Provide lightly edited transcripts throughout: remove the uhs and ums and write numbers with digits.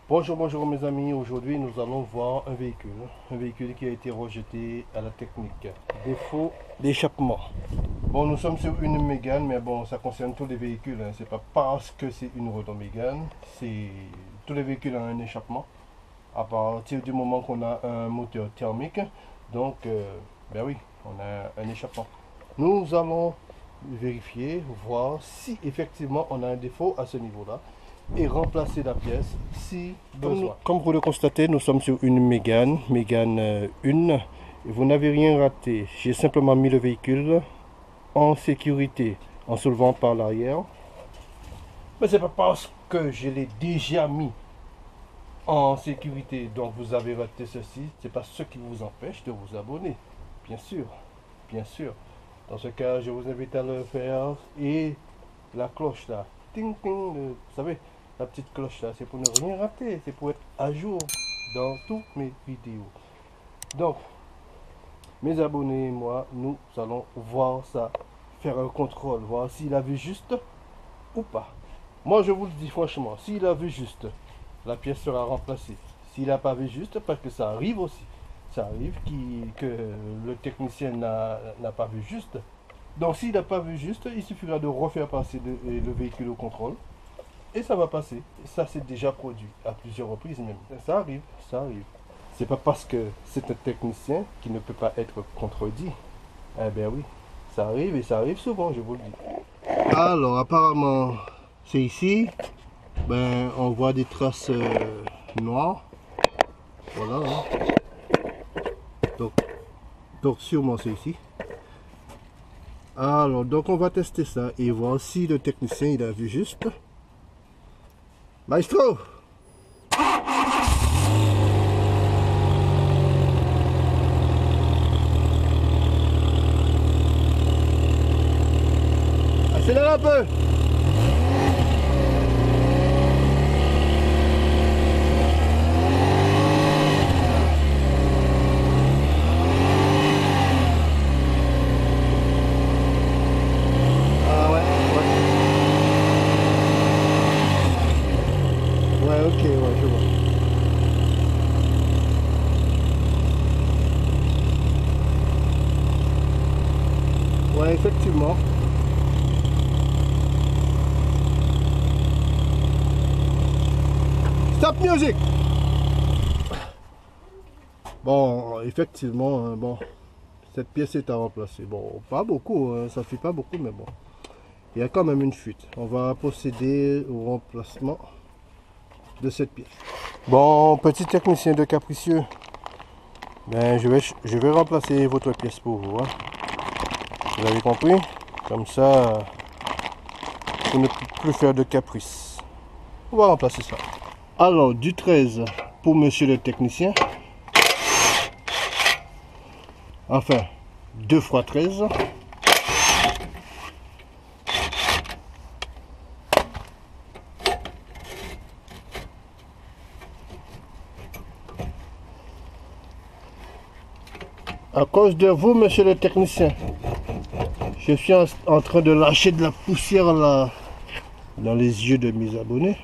Bonjour, bonjour mes amis. Aujourd'hui, nous allons voir un véhicule qui a été rejeté à la technique. Défaut d'échappement. Bon, nous sommes sur une Mégane, mais bon, ça concerne tous les véhicules. Hein. C'est pas parce que c'est une Renault Mégane, c'est tous les véhicules ont un échappement. À partir du moment qu'on a un moteur thermique, donc, ben oui, on a un échappement. Nous allons vérifier, voir si effectivement on a un défaut à ce niveau-là et remplacer la pièce si besoin. Comme vous le constatez, nous sommes sur une Mégane 1. Et vous n'avez rien raté. J'ai simplement mis le véhicule en sécurité en soulevant par l'arrière. Mais c'est pas parce que je l'ai déjà mis en sécurité donc vous avez raté ceci. C'est pas ce qui vous empêche de vous abonner. Bien sûr, bien sûr. Dans ce cas, je vous invite à le faire. Et la cloche là, ting ting, vous savez, la petite cloche là, c'est pour ne rien rater, c'est pour être à jour dans toutes mes vidéos. Donc, mes abonnés et moi, nous allons voir ça, faire un contrôle, voir s'il a vu juste ou pas. Moi, je vous le dis franchement, s'il a vu juste, la pièce sera remplacée. S'il n'a pas vu juste, parce que ça arrive aussi, ça arrive que le technicien n'a pas vu juste. Donc s'il n'a pas vu juste, il suffira de refaire passer le véhicule au contrôle et ça va passer. Ça c'est déjà produit à plusieurs reprises même. Ça arrive, ça arrive. C'est pas parce que c'est un technicien qui ne peut pas être contredit. Eh bien oui, ça arrive et ça arrive souvent, je vous le dis. Alors apparemment, c'est ici. Ben on voit des traces noires. Voilà. Hein. Donc sûrement c'est ici. Alors, donc on va tester ça et voir si le technicien il a vu juste. Maestro! Accélère un peu! Ok, ouais, je vois. Ouais, effectivement. Stop music! Bon, effectivement, bon, cette pièce est à remplacer. Bon, pas beaucoup, hein, ça fait pas beaucoup, mais bon. Il y a quand même une fuite. On va procéder au remplacement de cette pièce. Bon, petit technicien de capricieux, ben je vais remplacer votre pièce pour vous. Hein. Vous avez compris? Comme ça, pour ne plus faire de caprice. On va remplacer ça. Alors, du 13 pour monsieur le technicien. Enfin, 2 x 13. À cause de vous, monsieur le technicien, je suis en train de lâcher de la poussière là, dans les yeux de mes abonnés.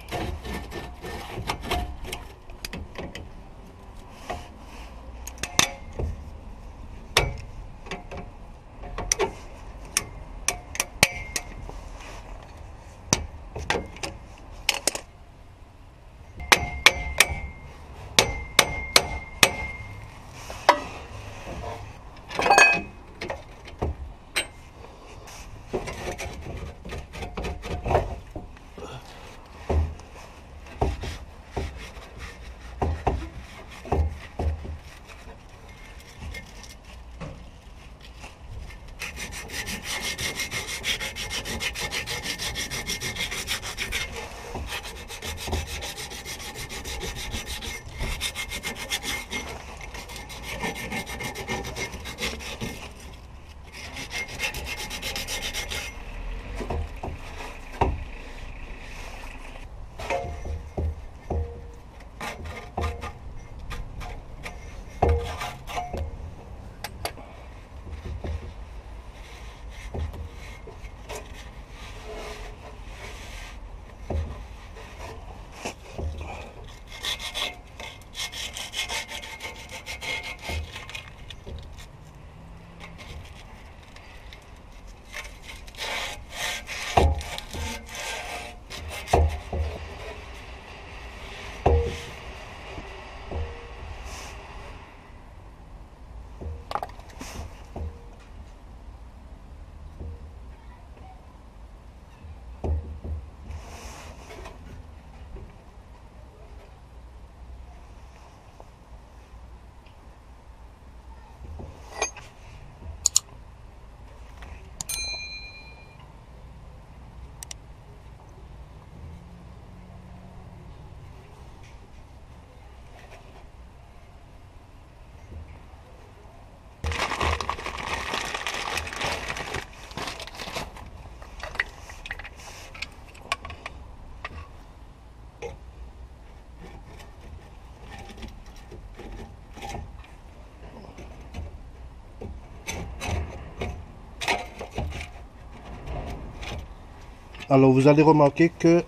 Alors vous allez remarquer que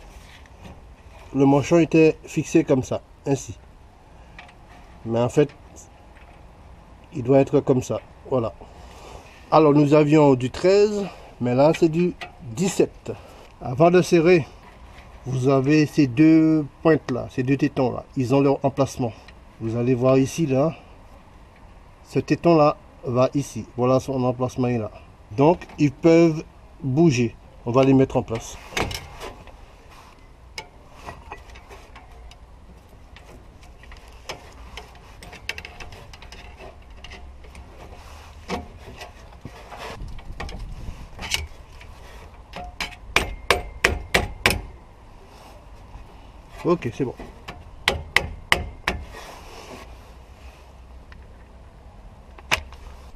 le manchon était fixé comme ça, ainsi. Mais en fait, il doit être comme ça, voilà. Alors nous avions du 13, mais là c'est du 17. Avant de serrer, vous avez ces deux pointes là, ces deux tétons là, ils ont leur emplacement. Vous allez voir ici là, ce téton là va ici, voilà son emplacement est là. Donc ils peuvent bouger, on va les mettre en place. Ok, c'est bon.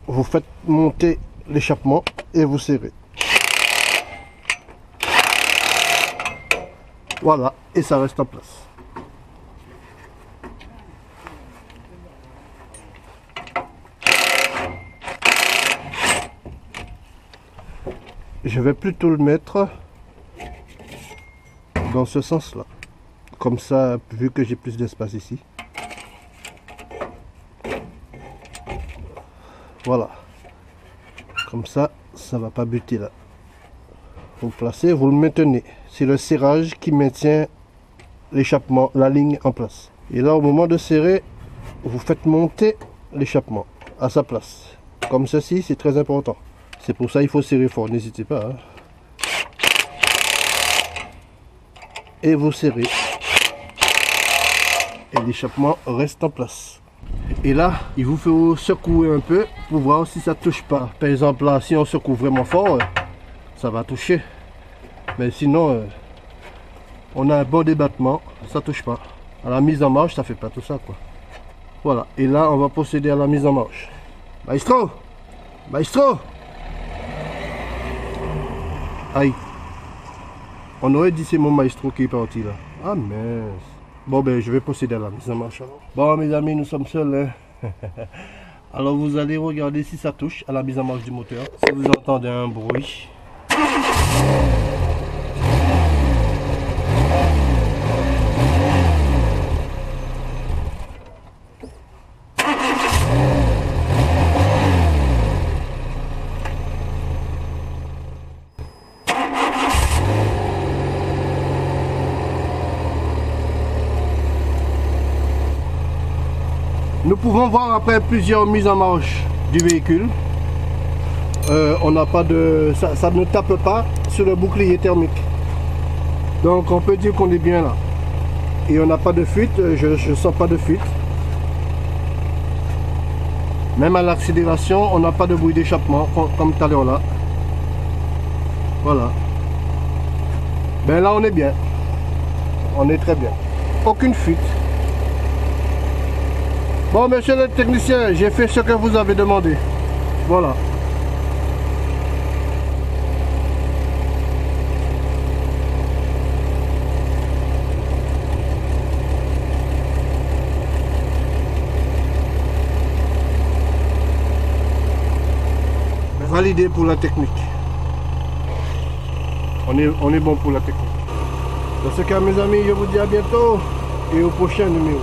Vous faites monter l'échappement et vous serrez. Voilà, et ça reste en place. Je vais plutôt le mettre dans ce sens-là. Comme ça, vu que j'ai plus d'espace ici. Voilà. Comme ça, ça ne va pas buter là. Vous le placez, vous le maintenez. C'est le serrage qui maintient l'échappement, la ligne en place. Et là, au moment de serrer, vous faites monter l'échappement à sa place. Comme ceci, c'est très important. C'est pour ça qu'il faut serrer fort, n'hésitez pas. Hein. Et vous serrez. Et l'échappement reste en place. Et là, il vous faut secouer un peu pour voir si ça touche pas. Par exemple, là, si on secoue vraiment fort, ça va toucher. Mais sinon, on a un bon débattement, ça touche pas. À la mise en marche, ça fait pas tout ça, quoi. Voilà. Et là, on va procéder à la mise en marche. Maestro! Maestro! Aïe. On aurait dit c'est mon maestro qui est parti là. Ah mince. Bon ben je vais procéder à la mise en marche alors. Bon mes amis, nous sommes seuls. Hein. Alors vous allez regarder si ça touche à la mise en marche du moteur. Si vous entendez un bruit. Nous pouvons voir après plusieurs mises en marche du véhicule, on n'a pas de, ça ne tape pas sur le bouclier thermique. Donc on peut dire qu'on est bien là. Et on n'a pas de fuite, je ne sens pas de fuite. Même à l'accélération, on n'a pas de bruit d'échappement comme tout à l'heure là. Voilà. Ben là on est bien. On est très bien. Aucune fuite. Bon, monsieur le technicien, j'ai fait ce que vous avez demandé. Voilà. Validé pour la technique. On est bon pour la technique. Dans ce cas, mes amis, je vous dis à bientôt et au prochain numéro.